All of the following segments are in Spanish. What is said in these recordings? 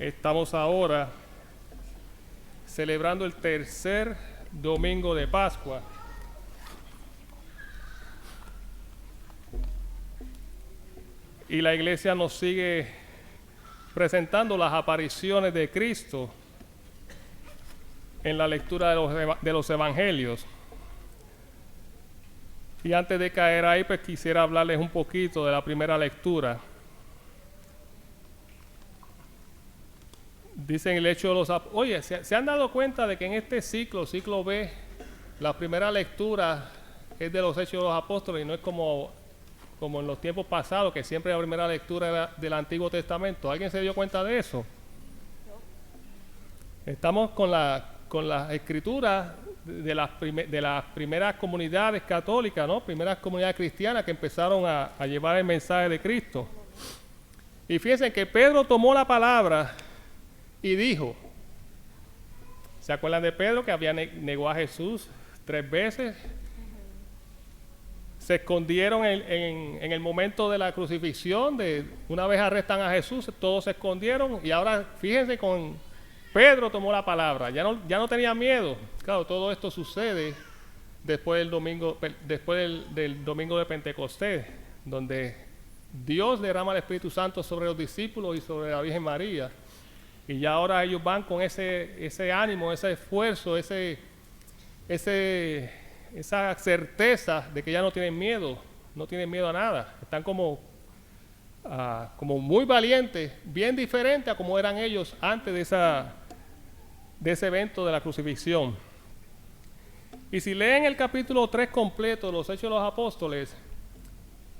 Estamos ahora celebrando el tercer domingo de Pascua. Y la iglesia nos sigue presentando las apariciones de Cristo en la lectura de los evangelios. Y antes de caer ahí, pues quisiera hablarles un poquito de la primera lectura. Dicen el hecho de los... Oye, ¿se han dado cuenta de que en este ciclo B, la primera lectura es de los Hechos de los Apóstoles y no es como en los tiempos pasados, que siempre la primera lectura era del Antiguo Testamento? ¿Alguien se dio cuenta de eso? Estamos con las escrituras de las primeras comunidades católicas, ¿no? Primeras comunidades cristianas que empezaron a llevar el mensaje de Cristo. Y fíjense que Pedro tomó la palabra y dijo, ¿se acuerdan de Pedro que había negó a Jesús 3 veces? Se escondieron en el momento de la crucifixión, una vez arrestan a Jesús, todos se escondieron, y ahora fíjense, con Pedro tomó la palabra, ya no tenía miedo. Claro, todo esto sucede después del domingo de Pentecostés, donde Dios derrama el Espíritu Santo sobre los discípulos y sobre la Virgen María. Y ya ahora ellos van con ese ánimo, ese esfuerzo, esa certeza de que ya no tienen miedo a nada. Están como muy valientes, bien diferente a como eran ellos antes de ese evento de la crucifixión. Y si leen el capítulo 3 completo de los Hechos de los Apóstoles,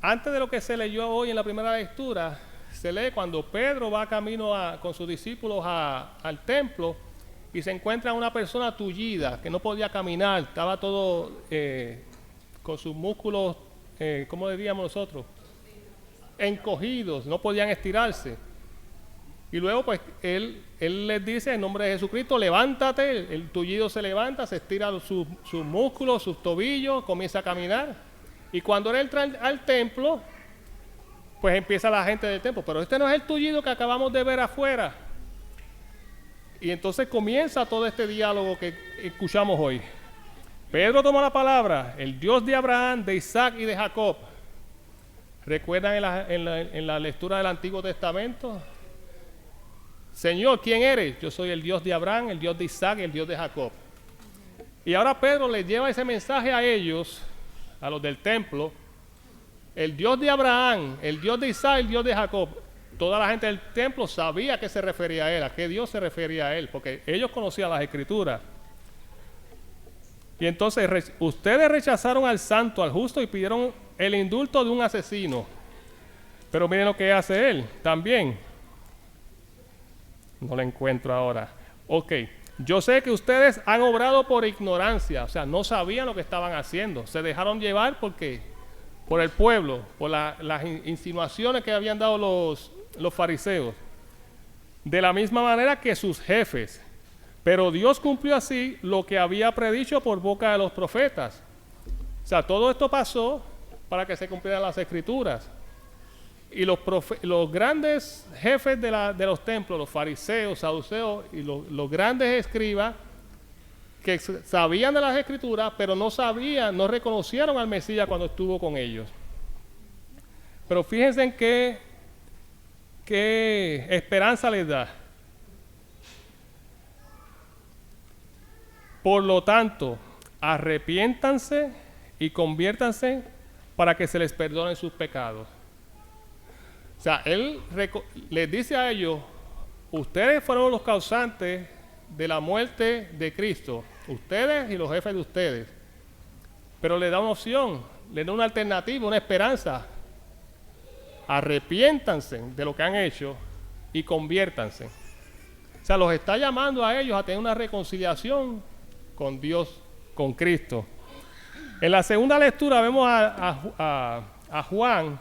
antes de lo que se leyó hoy en la primera lectura, se lee cuando Pedro va camino con sus discípulos al templo y se encuentra una persona tullida que no podía caminar, estaba todo con sus músculos, ¿cómo diríamos nosotros? Encogidos, no podían estirarse. Y luego pues él les dice en nombre de Jesucristo, levántate. El tullido se levanta, se estira sus músculos, sus tobillos, comienza a caminar. Y cuando él entra al templo, pues empieza la gente del templo, pero este no es el tullido que acabamos de ver afuera. Y entonces comienza todo este diálogo que escuchamos hoy. Pedro toma la palabra, el Dios de Abraham, de Isaac y de Jacob. ¿Recuerdan en la lectura del Antiguo Testamento? Señor, ¿quién eres? Yo soy el Dios de Abraham, el Dios de Isaac y el Dios de Jacob. Y ahora Pedro les lleva ese mensaje a ellos, a los del templo. El Dios de Abraham, el Dios de Isaac, el Dios de Jacob. Toda la gente del templo sabía a qué se refería a él, a qué Dios se refería a él, porque ellos conocían las Escrituras. Y entonces ustedes rechazaron al santo, al justo, y pidieron el indulto de un asesino. Pero miren lo que hace él también. No lo encuentro ahora. Ok, yo sé que ustedes han obrado por ignorancia, o sea, no sabían lo que estaban haciendo. Se dejaron llevar por el pueblo, por las insinuaciones que habían dado los fariseos, de la misma manera que sus jefes. Pero Dios cumplió así lo que había predicho por boca de los profetas. O sea, todo esto pasó para que se cumplieran las Escrituras. Y los grandes jefes de los templos, los fariseos, saduceos y los grandes escribas, que sabían de las Escrituras, pero no reconocieron al Mesías cuando estuvo con ellos. Pero fíjense en qué esperanza les da. Por lo tanto, arrepiéntanse y conviértanse para que se les perdonen sus pecados. O sea, él les dice a ellos, ustedes fueron los causantes de la muerte de Cristo, ustedes y los jefes de ustedes. Pero le da una opción, le da una alternativa, una esperanza. Arrepiéntanse de lo que han hecho y conviértanse. O sea, los está llamando a ellos a tener una reconciliación con Dios, con Cristo. En la segunda lectura vemos a Juan.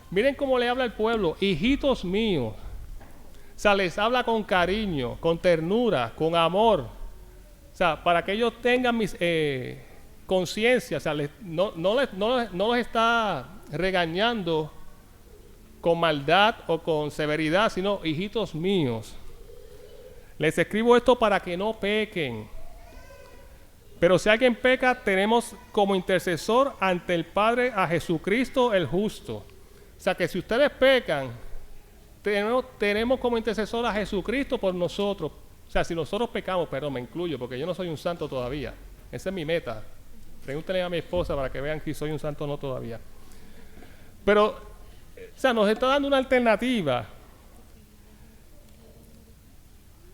Miren cómo le habla al pueblo, hijitos míos. O sea, les habla con cariño, con ternura, con amor. O sea, para que ellos tengan conciencia. O sea, no los está regañando con maldad o con severidad, sino hijitos míos. Les escribo esto para que no pequen. Pero si alguien peca, tenemos como intercesor ante el Padre a Jesucristo el justo. O sea que si ustedes pecan, tenemos como intercesor a Jesucristo por nosotros. O sea, si nosotros pecamos, pero me incluyo, porque yo no soy un santo todavía. Esa es mi meta. Pregúntenle a mi esposa para que vean si soy un santo o no todavía. Pero, o sea, nos está dando una alternativa.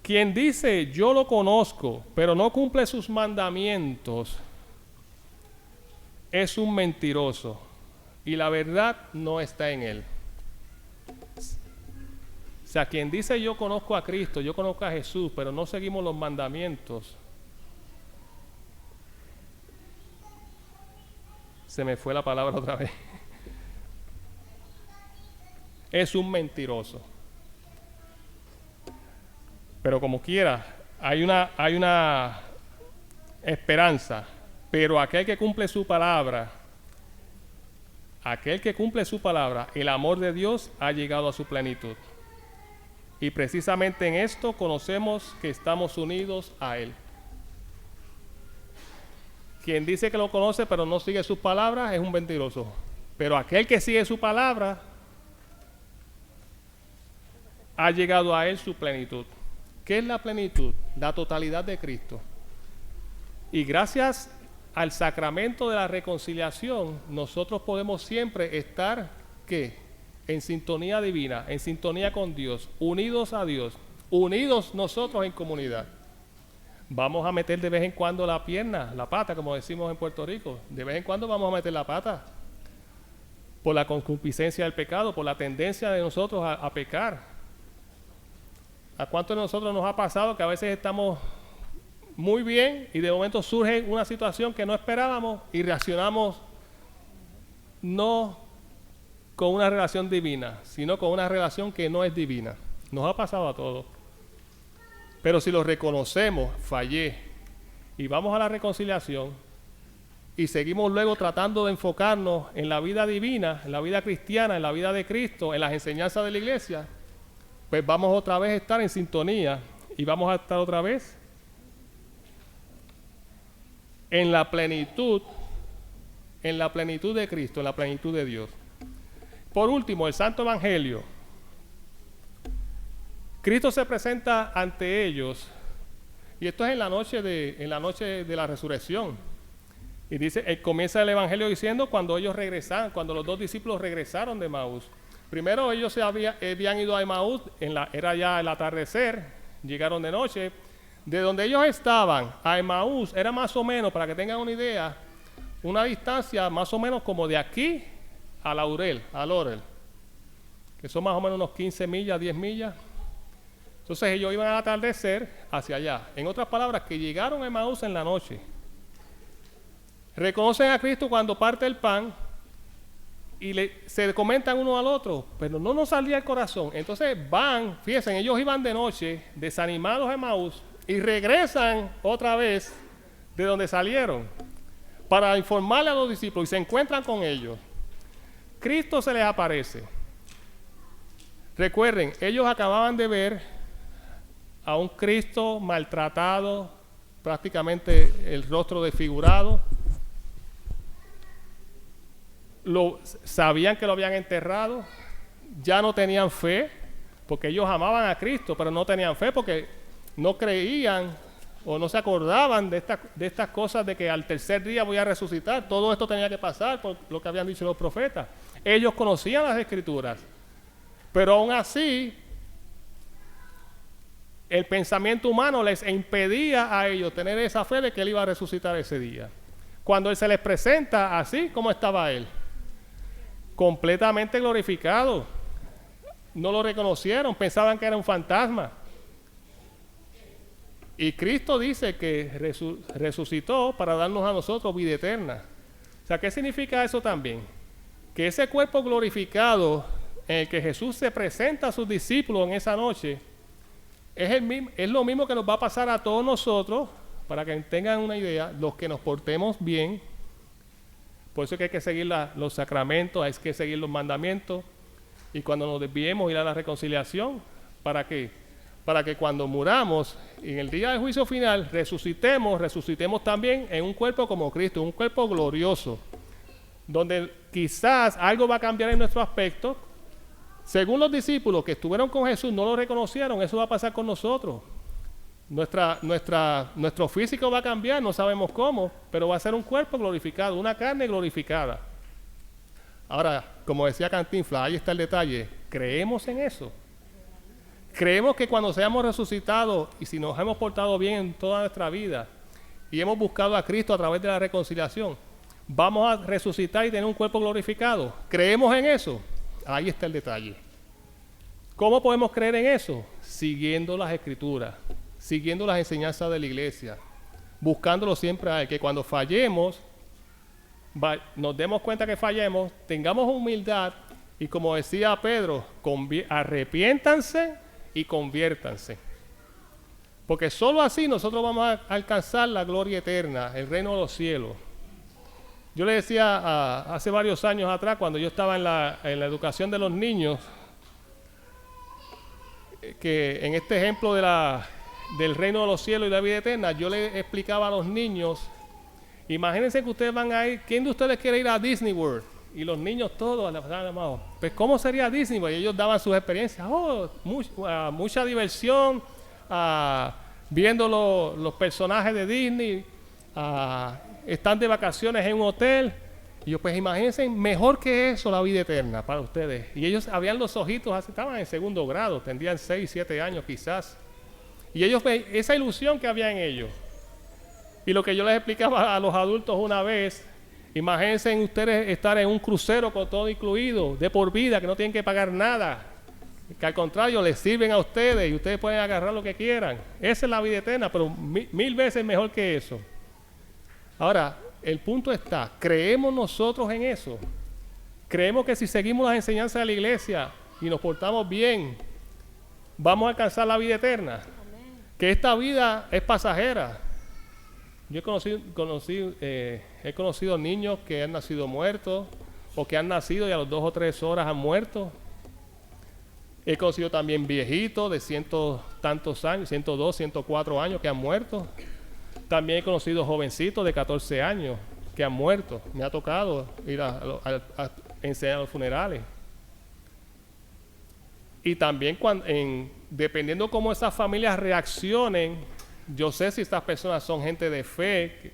Quien dice, yo lo conozco, pero no cumple sus mandamientos, es un mentiroso. Y la verdad no está en él. O sea, quien dice, yo conozco a Cristo, yo conozco a Jesús, pero no seguimos los mandamientos, se me fue la palabra otra vez, es un mentiroso. Pero como quiera, hay una esperanza. Pero aquel que cumple su palabra, el amor de Dios ha llegado a su plenitud. Y precisamente en esto conocemos que estamos unidos a Él. Quien dice que lo conoce pero no sigue sus palabras es un mentiroso. Pero aquel que sigue su palabra, ha llegado a Él su plenitud. ¿Qué es la plenitud? La totalidad de Cristo. Y gracias al sacramento de la reconciliación, nosotros podemos siempre estar, ¿qué? En sintonía divina, en sintonía con Dios, unidos a Dios, unidos nosotros en comunidad. Vamos a meter de vez en cuando la pierna, la pata, como decimos en Puerto Rico. De vez en cuando vamos a meter la pata por la concupiscencia del pecado, por la tendencia de nosotros a pecar. ¿A cuántos de nosotros nos ha pasado que a veces estamos muy bien y de momento surge una situación que no esperábamos y reaccionamos no con una relación divina, sino con una relación que no es divina? Nos ha pasado a todos. Pero si lo reconocemos, fallé, y vamos a la reconciliación y seguimos luego tratando de enfocarnos en la vida divina, en la vida cristiana, en la vida de Cristo, en las enseñanzas de la iglesia, pues vamos otra vez a estar en sintonía y vamos a estar otra vez en la plenitud de Cristo, en la plenitud de Dios. Por último, el Santo Evangelio. Cristo se presenta ante ellos, y esto es en la noche de la resurrección. Y dice, comienza el Evangelio diciendo cuando ellos regresaron, cuando los dos discípulos regresaron de Emaús. Primero ellos habían ido a Emaús, era ya el atardecer, llegaron de noche. De donde ellos estaban a Emaús era más o menos, para que tengan una idea, una distancia más o menos como de aquí a Laurel, que son más o menos unos 15 millas, 10 millas. Entonces ellos iban al atardecer hacia allá. En otras palabras, que llegaron a Emaús en la noche. Reconocen a Cristo cuando parte el pan y se comentan uno al otro, pero no nos salía el corazón. Entonces van, fíjense, ellos iban de noche, desanimados a Emaús, y regresan otra vez de donde salieron para informarle a los discípulos, y se encuentran con ellos. Cristo se les aparece. Recuerden, ellos acababan de ver a un Cristo maltratado, prácticamente el rostro desfigurado. Sabían que lo habían enterrado, ya no tenían fe, porque ellos amaban a Cristo, pero no tenían fe porque no creían o no se acordaban de estas cosas, de que al tercer día voy a resucitar. Todo esto tenía que pasar por lo que habían dicho los profetas. Ellos conocían las Escrituras, pero aún así el pensamiento humano les impedía a ellos tener esa fe de que Él iba a resucitar ese día. Cuando Él se les presenta así, ¿cómo estaba Él? Completamente glorificado. No lo reconocieron, pensaban que era un fantasma. Y Cristo dice que resucitó para darnos a nosotros vida eterna. O sea, ¿qué significa eso también? Que ese cuerpo glorificado en el que Jesús se presenta a sus discípulos en esa noche es lo mismo que nos va a pasar a todos nosotros, para que tengan una idea, los que nos portemos bien. Por eso es que hay que seguir los sacramentos, hay que seguir los mandamientos, y cuando nos desviemos ir a la reconciliación. ¿Para qué? para que cuando muramos, en el día del juicio final, resucitemos también en un cuerpo como Cristo, un cuerpo glorioso, donde quizás algo va a cambiar en nuestro aspecto. Según los discípulos que estuvieron con Jesús no lo reconocieron, eso va a pasar con nosotros. Nuestro físico va a cambiar, no sabemos cómo, pero va a ser un cuerpo glorificado, una carne glorificada. Ahora, como decía Cantinflas, ahí está el detalle, ¿creemos en eso? ¿Creemos que cuando seamos resucitados y si nos hemos portado bien en toda nuestra vida y hemos buscado a Cristo a través de la reconciliación, vamos a resucitar y tener un cuerpo glorificado? ¿Creemos en eso? Ahí está el detalle. ¿Cómo podemos creer en eso? Siguiendo las Escrituras, siguiendo las enseñanzas de la iglesia, buscándolo siempre a Él, que cuando fallemos, nos demos cuenta que fallemos, tengamos humildad y como decía Pedro, arrepiéntanse y conviértanse. Porque solo así nosotros vamos a alcanzar la gloria eterna, el reino de los cielos. Yo le decía hace varios años atrás, cuando yo estaba en la educación de los niños, que en este ejemplo del reino de los cielos y la vida eterna, yo le explicaba a los niños, imagínense que ustedes van a ir, ¿quién de ustedes quiere ir a Disney World? Y los niños todos, pues ¿cómo sería Disney World? Y ellos daban sus experiencias, mucha diversión, viendo los personajes de Disney, están de vacaciones en un hotel. Y yo, pues imagínense, mejor que eso la vida eterna para ustedes. Y ellos abrían los ojitos, estaban en segundo grado, tendrían 6, 7 años quizás. Y ellos, esa ilusión que había en ellos. Y lo que yo les explicaba a los adultos una vez, imagínense en ustedes estar en un crucero con todo incluido, de por vida, que no tienen que pagar nada. Que al contrario, les sirven a ustedes y ustedes pueden agarrar lo que quieran. Esa es la vida eterna, pero mil veces mejor que eso. Ahora, el punto está, ¿creemos nosotros en eso? ¿Creemos que si seguimos las enseñanzas de la iglesia y nos portamos bien, vamos a alcanzar la vida eterna? Amén. Que esta vida es pasajera. Yo he conocido niños que han nacido muertos o que han nacido y a las 2 o 3 horas han muerto. He conocido también viejitos de cientos tantos años, 102, 104 años que han muerto. También he conocido jovencitos de 14 años que han muerto. Me ha tocado ir a enseñar a los funerales. Y también dependiendo cómo esas familias reaccionen, yo sé si estas personas son gente de fe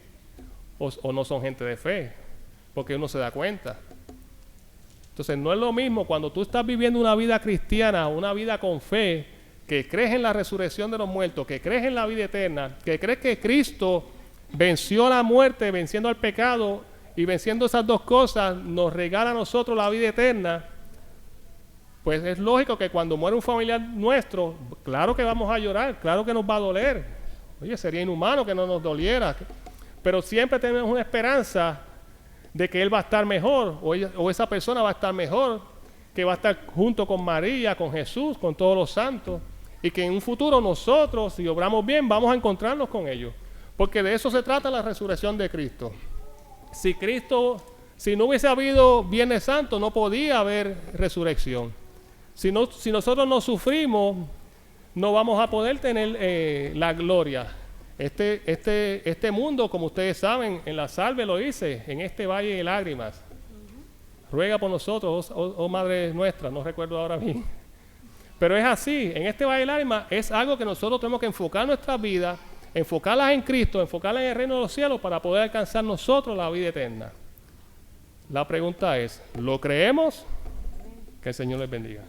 o no son gente de fe, porque uno se da cuenta. Entonces no es lo mismo cuando tú estás viviendo una vida cristiana, una vida con fe, que crees en la resurrección de los muertos, que crees en la vida eterna, que crees que Cristo venció la muerte, venciendo al pecado y venciendo esas dos cosas, nos regala a nosotros la vida eterna. Pues es lógico que cuando muere un familiar nuestro, claro que vamos a llorar, claro que nos va a doler. Oye, sería inhumano que no nos doliera, pero siempre tenemos una esperanza de que él va a estar mejor, o esa persona va a estar mejor, que va a estar junto con María, con Jesús, con todos los santos, y que en un futuro nosotros, si obramos bien, vamos a encontrarnos con ellos, porque de eso se trata la resurrección de Cristo. Si no hubiese habido Viernes Santo, no podía haber resurrección. Si nosotros no sufrimos, no vamos a poder tener la gloria. Este mundo, como ustedes saben, en la salve lo hice, en este valle de lágrimas. Ruega por nosotros, oh Madre nuestra, no recuerdo ahora bien. Pero es así, en este valle de lágrimas es algo que nosotros tenemos que enfocar nuestras vidas, enfocarlas en Cristo, enfocarlas en el reino de los cielos para poder alcanzar nosotros la vida eterna. La pregunta es, ¿lo creemos? Que el Señor les bendiga.